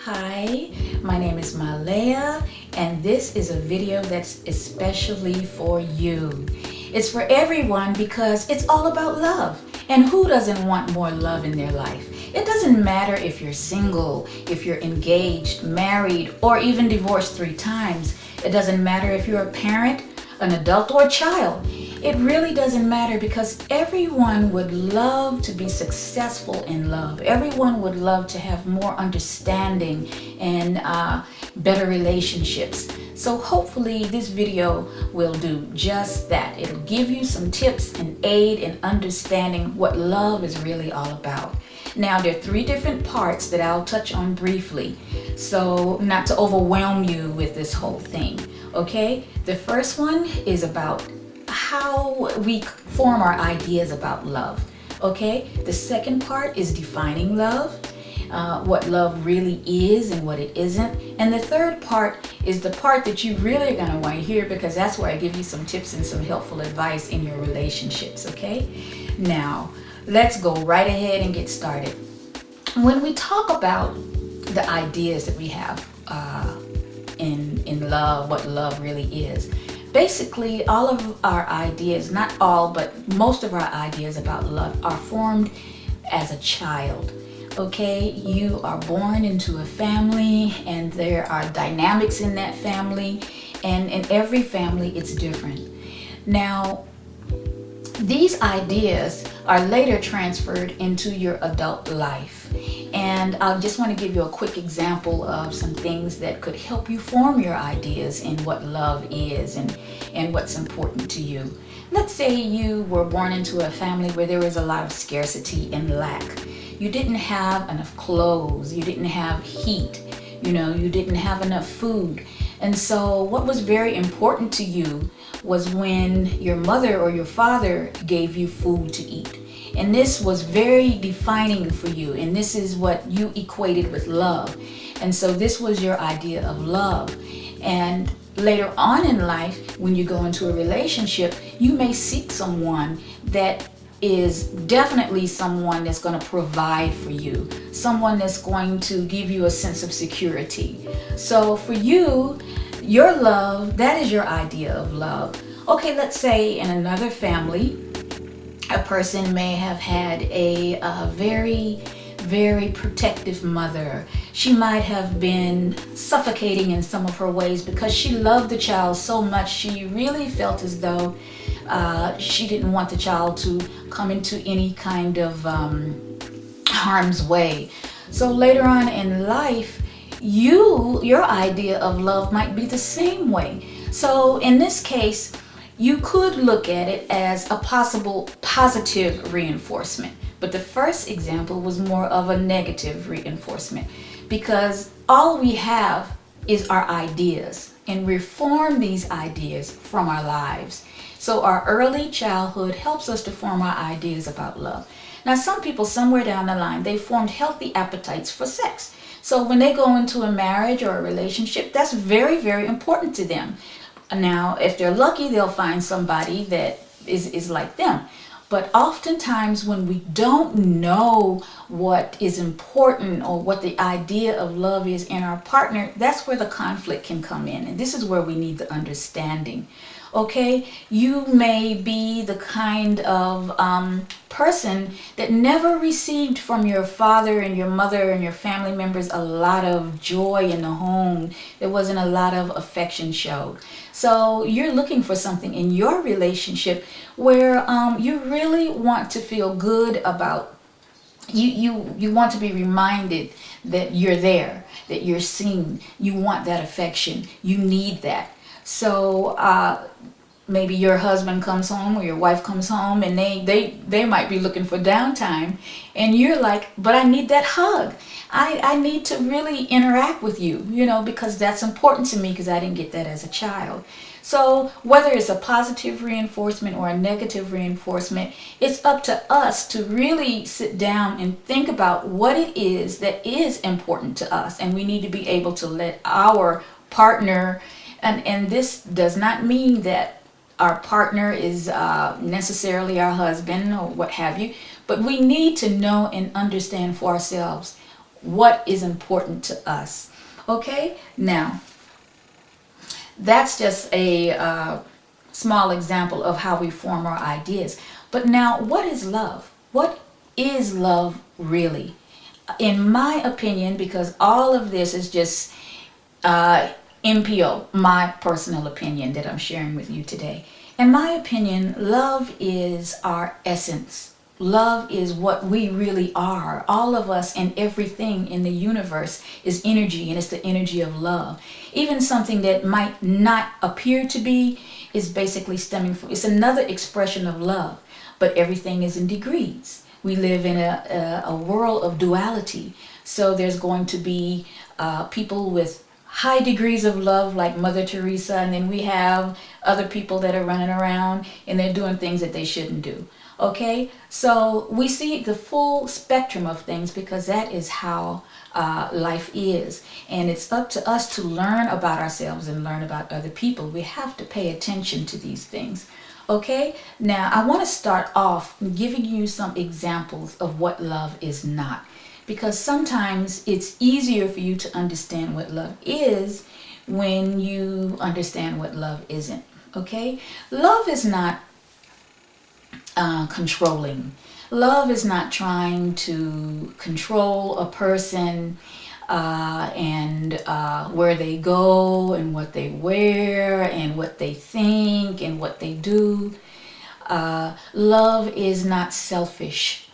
Hi, my name is Mahaleyah, and this is a video that's especially for you. It's for everyone because it's all about love. And who doesn't want more love in their life? It doesn't matter if you're single, if you're engaged, married, or even divorced 3 times. It doesn't matter if you're a parent, an adult, or a child. It really doesn't matter because everyone would love to be successful in love. Everyone would love to have more understanding and better relationships. So hopefully this video will do just that. It'll give you some tips and aid in understanding what love is really all about. Now, there are 3 different parts that I'll touch on briefly, so not to overwhelm you with this whole thing, okay? The first one is about how we form our ideas about love, okay? The second part is defining love, what love really is and what it isn't. And the third part is the part that you really are going to want to hear, because that's where I give you some tips and some helpful advice in your relationships, okay? Now, let's go right ahead and get started. When we talk about the ideas that we have in love, what love really is, basically all of our ideas, not all, but most of our ideas about love are formed as a child. Okay, you are born into a family and there are dynamics in that family, and in every family it's different. Now, these ideas are later transferred into your adult life. And I just want to give you a quick example of some things that could help you form your ideas in what love is and what's important to you. Let's say you were born into a family where there was a lot of scarcity and lack. You didn't have enough clothes, you didn't have heat, you didn't have enough food. And so what was very important to you was when your mother or your father gave you food to eat. And this was very defining for you, and this is what you equated with love. And so this was your idea of love. And later on in life, when you go into a relationship, you may seek someone that is definitely someone that's going to provide for you, someone that's going to give you a sense of security. So for you, your love, that is your idea of love. Okay, let's say in another family, a person may have had a very, very protective mother. She might have been suffocating in some of her ways because she loved the child so much. She really felt as though she didn't want the child to come into any kind of harm's way. So later on in life, your idea of love might be the same way. So in this case, you could look at it as a possible positive reinforcement. But the first example was more of a negative reinforcement, because all we have is our ideas, and we form these ideas from our lives. So our early childhood helps us to form our ideas about love. Now, some people somewhere down the line, they formed healthy appetites for sex. So when they go into a marriage or a relationship, that's very, very important to them. Now, if they're lucky, they'll find somebody that is like them. But oftentimes when we don't know what is important or what the idea of love is in our partner, that's where the conflict can come in. And this is where we need the understanding. Okay, you may be the kind of person that never received from your father and your mother and your family members a lot of joy in the home. There wasn't a lot of affection showed. So you're looking for something in your relationship where you really want to feel good about. You want to be reminded that you're there, that you're seen. You want that affection. You need that. So maybe your husband comes home or your wife comes home and they might be looking for downtime, and you're like, but I need that hug. I need to really interact with you, because that's important to me because I didn't get that as a child. So whether it's a positive reinforcement or a negative reinforcement, it's up to us to really sit down and think about what it is that is important to us. And we need to be able to let our partner, and this does not mean that our partner is necessarily our husband or what have you, but we need to know and understand for ourselves what is important to us. Okay, now that's just a small example of how we form our ideas. But now, what is love? What is love really? In my opinion, because all of this is just MPO, my personal opinion that I'm sharing with you today. In my opinion, love is our essence. Love is what we really are. All of us and everything in the universe is energy, and it's the energy of love. Even something that might not appear to be is basically stemming from, it's another expression of love, but everything is in degrees. We live in a world of duality. So there's going to be people with high degrees of love like Mother Teresa, and then we have other people that are running around and they're doing things that they shouldn't do. Okay, so we see the full spectrum of things because that is how life is. And it's up to us to learn about ourselves and learn about other people. We have to pay attention to these things. Okay, now I want to start off giving you some examples of what love is not. Because sometimes it's easier for you to understand what love is when you understand what love isn't. Okay, love is not controlling. Love is not trying to control a person and where they go and what they wear and what they think and what they do. Love is not selfish.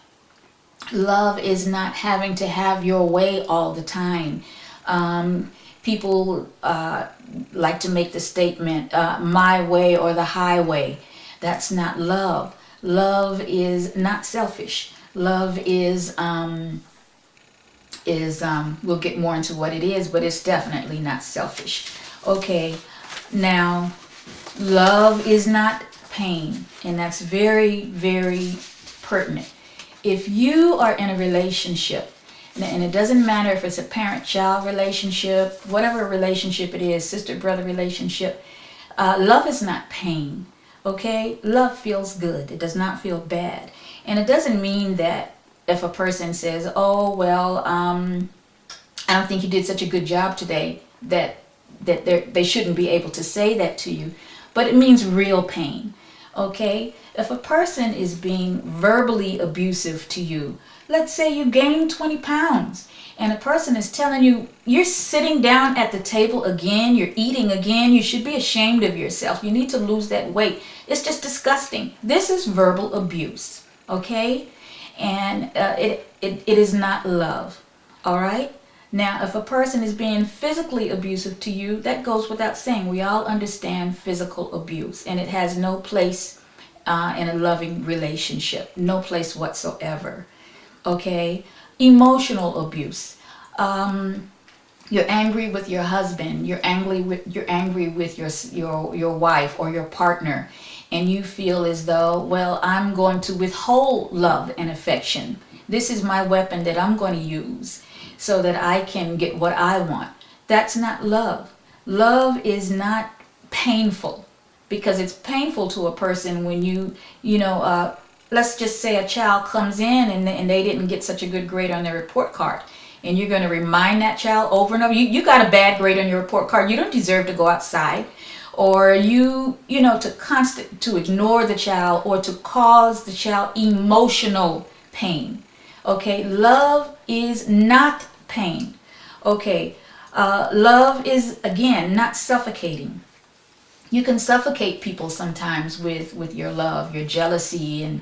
Love is not having to have your way all the time. People like to make the statement, my way or the highway. That's not love. Love is not selfish. Love is we'll get more into what it is, but it's definitely not selfish. Okay, now love is not pain, and that's very, very pertinent. If you are in a relationship, and it doesn't matter if it's a parent-child relationship, whatever relationship it is, sister-brother relationship, love is not pain. Okay, love feels good. It does not feel bad. And it doesn't mean that if a person says, oh, well, I don't think you did such a good job today, that they shouldn't be able to say that to you. But it means real pain. Okay, if a person is being verbally abusive to you, let's say you gained 20 pounds and a person is telling you, you're sitting down at the table again, you're eating again, you should be ashamed of yourself, you need to lose that weight. It's just disgusting. This is verbal abuse, okay? And it is not love, all right? Now, if a person is being physically abusive to you, that goes without saying. We all understand physical abuse, and it has no place in a loving relationship, no place whatsoever. Okay, emotional abuse. You're angry with your husband. You're angry with your wife or your partner, and you feel as though, well, I'm going to withhold love and affection. This is my weapon that I'm going to use so that I can get what I want. That's not love. Love is not painful, because it's painful to a person when let's just say a child comes in and they didn't get such a good grade on their report card. And you're going to remind that child over and over, you got a bad grade on your report card. You don't deserve to go outside. Or to ignore the child or to cause the child emotional pain. Okay, love is not pain. Okay, love is, again, not suffocating. You can suffocate people sometimes with your love, your jealousy, and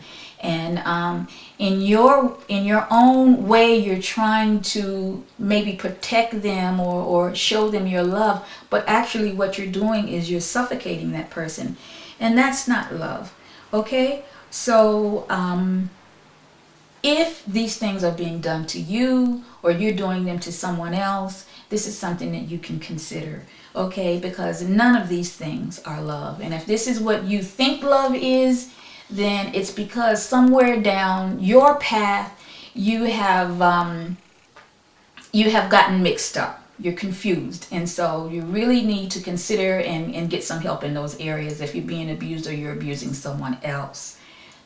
in your own way you're trying to maybe protect them or show them your love, but actually what you're doing is you're suffocating that person, and that's not love. Okay, so if these things are being done to you or you're doing them to someone else, this is something that you can consider. Okay, because none of these things are love. And if this is what you think love is, then it's because somewhere down your path you have gotten mixed up. You're confused, and so you really need to consider and get some help in those areas if you're being abused or you're abusing someone else.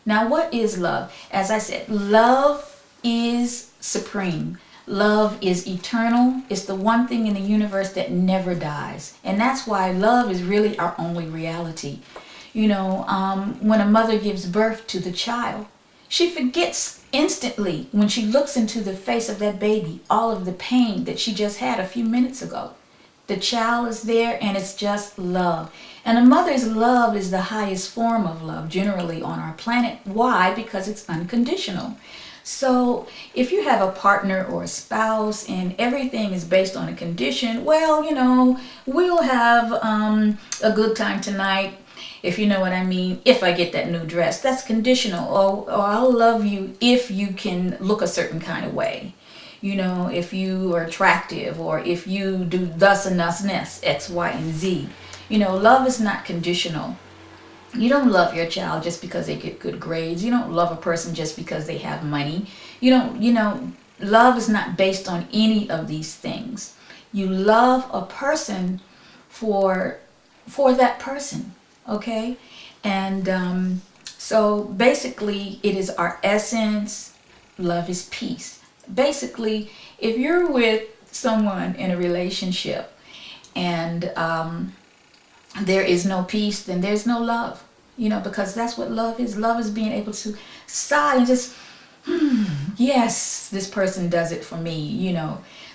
Now, what is love? As I said, love is supreme. Love is eternal. It's the one thing in the universe that never dies. And that's why love is really our only reality. When a mother gives birth to the child, she forgets instantly when she looks into the face of that baby all of the pain that she just had a few minutes ago. The child is there and it's just love. And a mother's love is the highest form of love generally on our planet. Why? Because it's unconditional. So if you have a partner or a spouse and everything is based on a condition, well, we'll have a good time tonight, if you know what I mean, if I get that new dress. That's conditional. Or I'll love you if you can look a certain kind of way. If you are attractive, or if you do thus and thus and this, X, Y, and Z. Love is not conditional. You don't love your child just because they get good grades. You don't love a person just because they have money. Love is not based on any of these things. You love a person for that person, okay? And so basically it is our essence. Love is peace. Basically, if you're with someone in a relationship and there is no peace, then there's no love. Because that's what love is. Love is being able to sigh and just, yes, this person does it for me,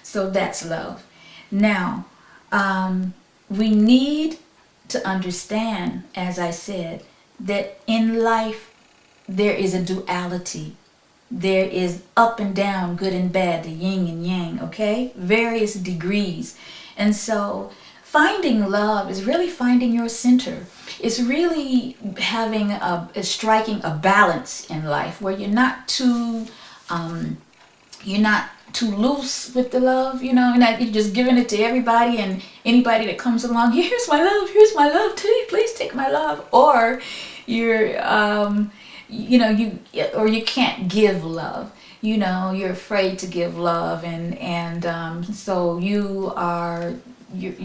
So that's love. Now, we need to understand, as I said, that in life there is a duality. There is up and down, good and bad, the yin and yang, okay? Various degrees. And so finding love is really finding your center. It's really having striking a balance in life where you're not too loose with the love, you're just giving it to everybody and anybody that comes along. Here's my love too, please take my love. Or you're you can't give love. You're afraid to give love, and so you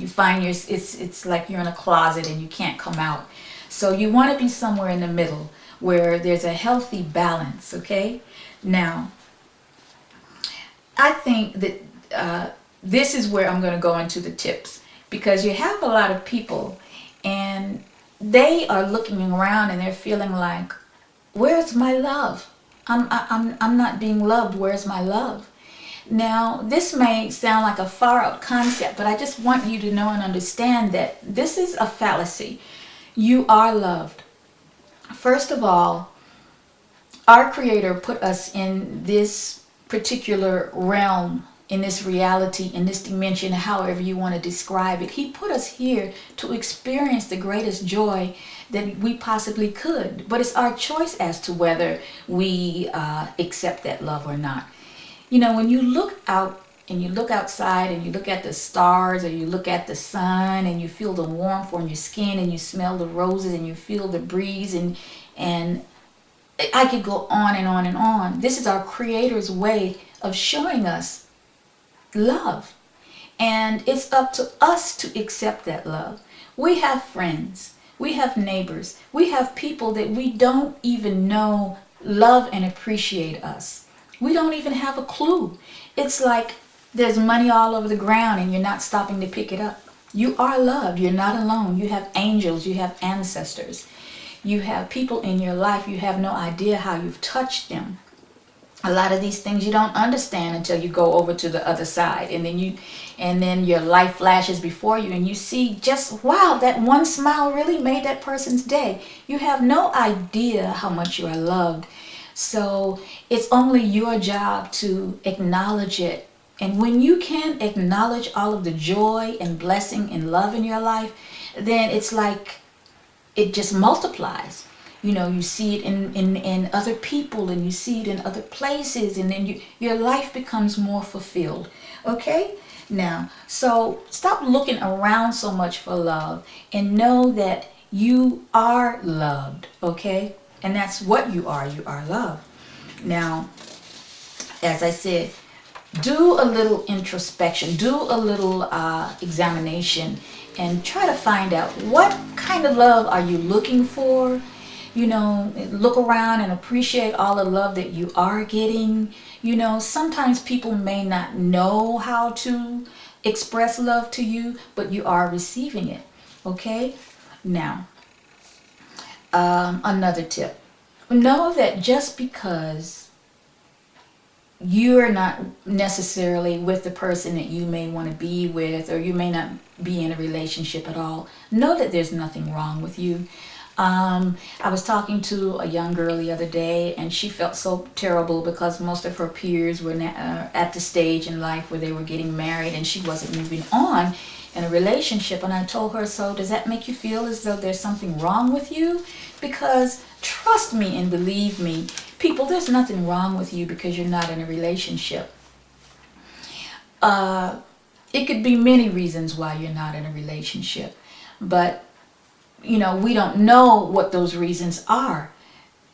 find it's like you're in a closet and you can't come out. So you want to be somewhere in the middle where there's a healthy balance, okay? Now, I think that this is where I'm going to go into the tips, because you have a lot of people and they are looking around and they're feeling like, where's my love? I'm not being loved. Where's my love? Now, this may sound like a far out concept, but I just want you to know and understand that this is a fallacy. You are loved. First of all, our Creator put us in this particular realm, in this reality, in this dimension, however you want to describe it. He put us here to experience the greatest joy that we possibly could. But it's our choice as to whether we accept that love or not. When you look out and you look outside and you look at the stars, or you look at the sun and you feel the warmth on your skin and you smell the roses and you feel the breeze, and I could go on and on and on. This is our Creator's way of showing us love. And it's up to us to accept that love. We have friends. We have neighbors. We have people that we don't even know love and appreciate us. We don't even have a clue. It's like there's money all over the ground and you're not stopping to pick it up. You are loved. You're not alone. You have angels. You have ancestors. You have people in your life. You have no idea how you've touched them. A lot of these things you don't understand until you go over to the other side, and then your life flashes before you and you see just, wow, that one smile really made that person's day. You have no idea how much you are loved. So it's only your job to acknowledge it. And when you can acknowledge all of the joy and blessing and love in your life, then it's like it just multiplies. You see it in other people, and you see it in other places, and then your life becomes more fulfilled. Okay? Now, so stop looking around so much for love and know that you are loved. Okay? And that's what you are. You are loved. Now, as I said, do a little introspection, do a little examination, and try to find out what kind of love are you looking for. look around and appreciate all the love that you are getting. Sometimes people may not know how to express love to you, but you are receiving it. Okay? Now, another tip. Know that just because you're not necessarily with the person that you may want to be with, or you may not be in a relationship at all, know that there's nothing wrong with you. I was talking to a young girl the other day, and she felt so terrible because most of her peers were at the stage in life where they were getting married, and she wasn't moving on in a relationship. And I told her, so does that make you feel as though there's something wrong with you? Because trust me and believe me, people, there's nothing wrong with you because you're not in a relationship. It could be many reasons why you're not in a relationship, but we don't know what those reasons are.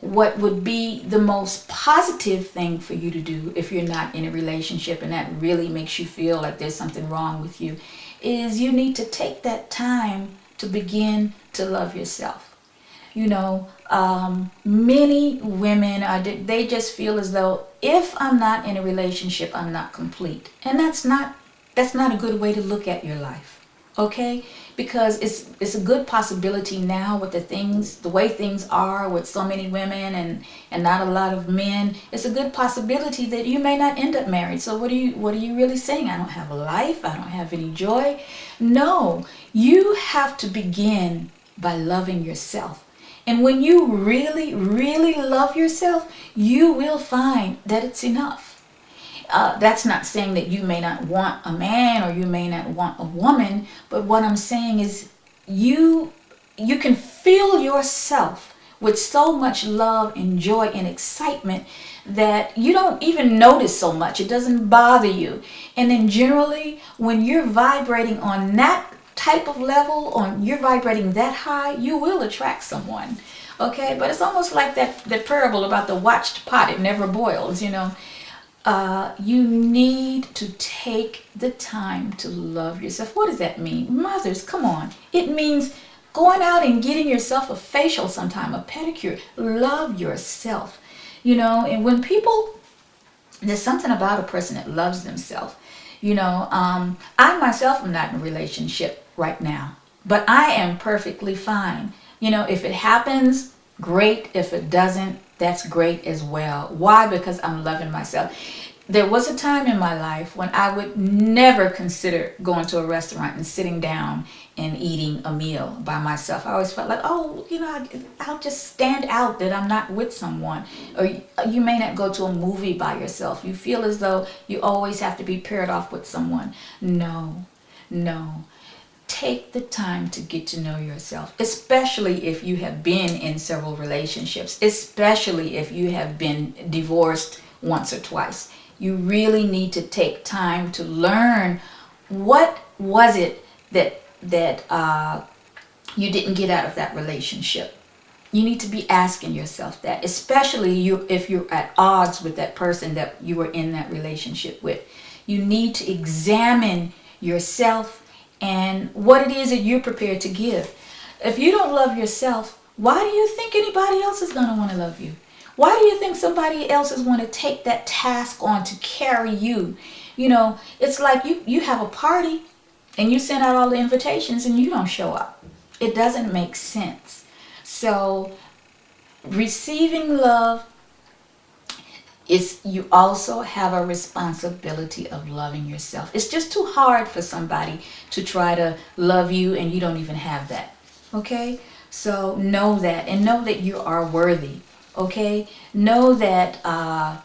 What would be the most positive thing for you to do if you're not in a relationship and that really makes you feel like there's something wrong with you, is you need to take that time to begin to love yourself. Many women, they just feel as though if I'm not in a relationship, I'm not complete. And that's not a good way to look at your life. Okay? Because it's a good possibility now with the way things are with so many women and not a lot of men. It's a good possibility that you may not end up married. So what are you really saying? I don't have a life. I don't have any joy. No, you have to begin by loving yourself. And when you really, really love yourself, you will find that it's enough. That's not saying that you may not want a man or you may not want a woman, but what I'm saying is you can fill yourself with so much love and joy and excitement that you don't even notice so much. It doesn't bother you. And then generally, when you're vibrating on that type of level, you're vibrating that high, you will attract someone. Okay? But it's almost like that parable about the watched pot. It never boils, You need to take the time to love yourself. What does that mean? Mothers, come on. It means going out and getting yourself a facial sometime, a pedicure. Love yourself. And when there's something about a person that loves themselves. I myself am not in a relationship right now, but I am perfectly fine. If it happens, great. If it doesn't, that's great as well. Why? Because I'm loving myself. There was a time in my life when I would never consider going to a restaurant and sitting down and eating a meal by myself. I always felt like, I'll just stand out that I'm not with someone. Or you may not go to a movie by yourself. You feel as though you always have to be paired off with someone. No. Take the time to get to know yourself, especially if you have been in several relationships, especially if you have been divorced once or twice. You really need to take time to learn what was it that you didn't get out of that relationship. You need to be asking yourself that, especially if you're at odds with that person that you were in that relationship with. You need to examine yourself and what it is that you're prepared to give. If you don't love yourself, why do you think anybody else is going to want to love you? Why do you think somebody else is going to take that task on to carry you? It's like you have a party and you send out all the invitations and you don't show up. It doesn't make sense. So receiving love is, you also have a responsibility of loving yourself. It's just too hard for somebody to try to love you and you don't even have that. Okay? So know that, and know that you are worthy. Okay? Know that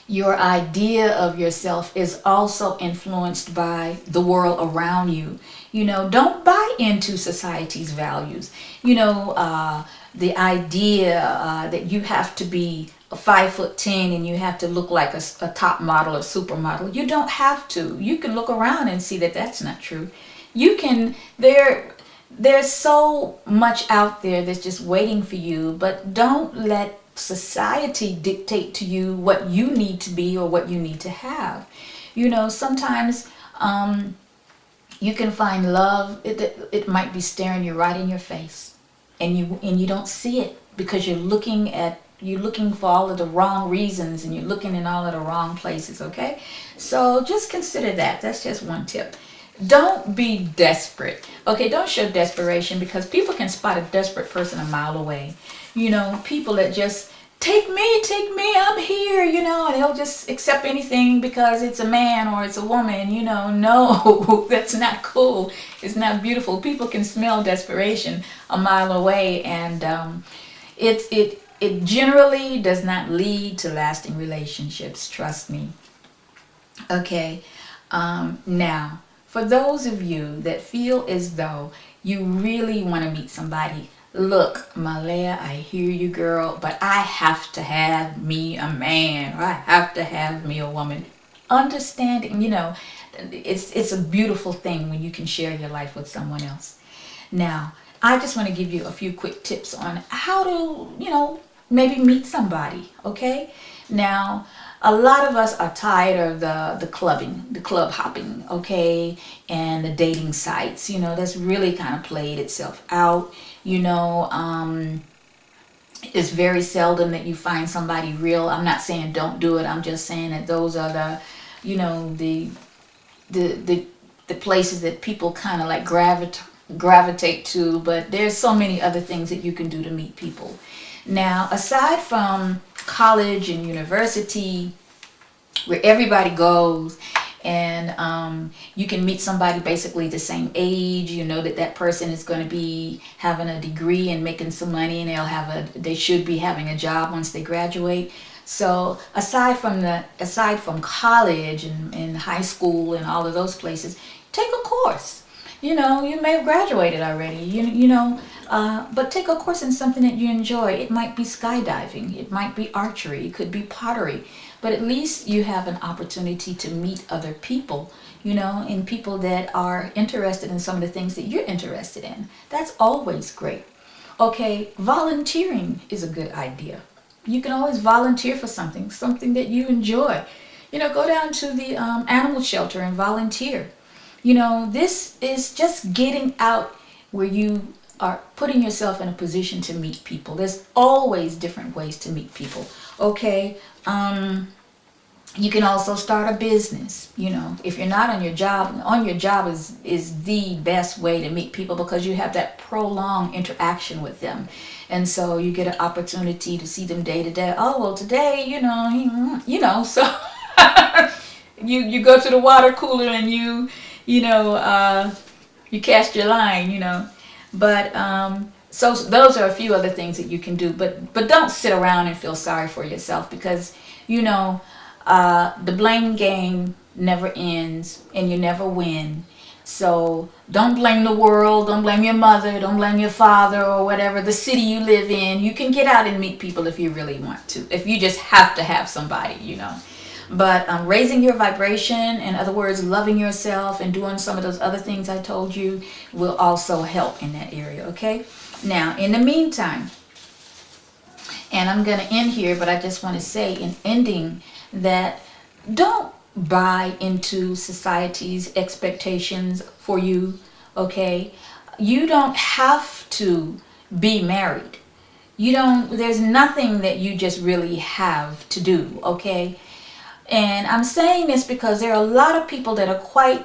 your idea of yourself is also influenced by the world around you. Don't buy into society's values. The idea that you have to be 5'10" and you have to look like a top model or supermodel. You don't have to. You can look around and see that that's not true. There's so much out there that's just waiting for you, but don't let society dictate to you what you need to be or what you need to have. Sometimes you can find love. It might be staring you right in your face. and you don't see it because you're looking for all of the wrong reasons, and you're looking in all of the wrong places. Okay, so just consider that. That's just one tip. Don't be desperate. Okay, don't show desperation, because people can spot a desperate person a mile away. People that just take me, I'm here, and they'll just accept anything because it's a man or it's a woman. No, that's not cool. It's not beautiful. People can smell desperation a mile away, and it generally does not lead to lasting relationships. Trust me. Okay, now, for those of you that feel as though you really want to meet somebody, look, Mahaleyah, I hear you, girl, but I have to have me a man, or I have to have me a woman. Understanding, it's a beautiful thing when you can share your life with someone else. Now, I just want to give you a few quick tips on how to, maybe meet somebody, okay? Now, a lot of us are tired of the clubbing, the club hopping, okay, and the dating sites. That's really kind of played itself out. It's very seldom that you find somebody real. I'm not saying don't do it. I'm just saying that those are the places that people kind of like gravitate to. But there's so many other things that you can do to meet people. Now, aside from college and university, where everybody goes, and you can meet somebody basically the same age, that person is going to be having a degree and making some money, and they should be having a job once they graduate. So aside from college and high school and all of those places, take a course. You may have graduated already, but take a course in something that you enjoy. It might be skydiving, it might be archery, it could be pottery, but at least you have an opportunity to meet other people, and people that are interested in some of the things that you're interested in. That's always great. Okay, volunteering is a good idea. You can always volunteer for something that you enjoy. Go down to the animal shelter and volunteer. This is just getting out where you are putting yourself in a position to meet people. There's always different ways to meet people. Okay. You can also start a business. If you're not on your job is the best way to meet people, because you have that prolonged interaction with them. And so you get an opportunity to see them day to day. Oh, well, today, so you go to the water cooler and you cast your line, but so those are a few other things that you can do, but don't sit around and feel sorry for yourself, because the blame game never ends and you never win. So don't blame the world, don't blame your mother, don't blame your father, or whatever, the city you live in. You can get out and meet people if you really want to, if you just have to have somebody. But raising your vibration, in other words, loving yourself and doing some of those other things I told you, will also help in that area, okay? Now, in the meantime, and I'm going to end here, but I just want to say in ending that don't buy into society's expectations for you, okay? You don't have to be married. There's nothing that you just really have to do, okay? And I'm saying this because there are a lot of people that are quite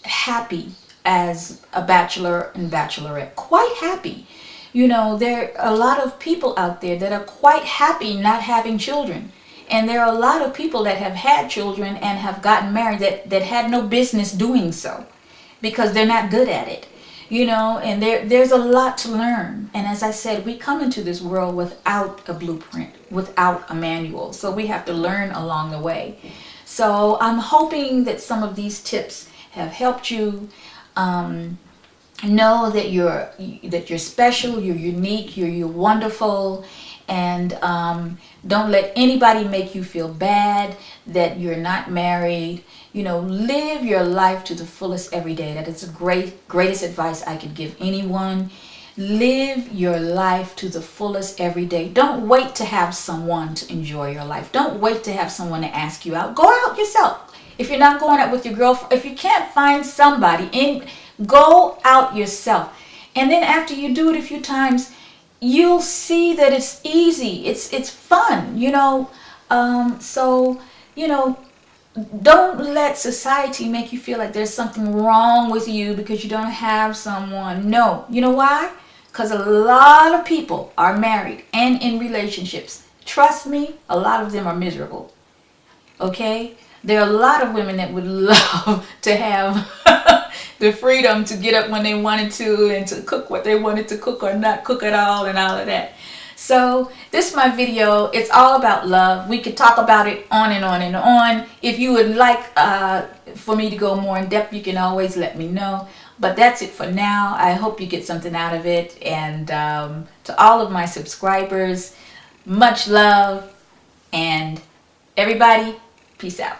happy as a bachelor and bachelorette. Quite happy. There are a lot of people out there that are quite happy not having children. And there are a lot of people that have had children and have gotten married that had no business doing so, because they're not good at it. And there's a lot to learn. And as I said, we come into this world without a blueprint, without a manual. So we have to learn along the way. So I'm hoping that some of these tips have helped you know that you're special, you're unique, you're wonderful. And don't let anybody make you feel bad that you're not married. Live your life to the fullest every day. That is the greatest advice I could give anyone. Live your life to the fullest every day. Don't wait to have someone to enjoy your life. Don't wait to have someone to ask you out. Go out yourself. If you're not going out with your girlfriend, if you can't find somebody, go out yourself. And then after you do it a few times, you'll see that it's easy. It's fun, you know. So, you know, don't let society make you feel like there's something wrong with you because you don't have someone. No. You know why? Because a lot of people are married and in relationships. Trust me, a lot of them are miserable. Okay? There are a lot of women that would love to have the freedom to get up when they wanted to and to cook what they wanted to cook or not cook at all and all of that. So this is my video. It's all about love. We could talk about it on and on and on. If you would like for me to go more in depth, you can always let me know. But that's it for now. I hope you get something out of it. And to all of my subscribers, much love. And everybody, peace out.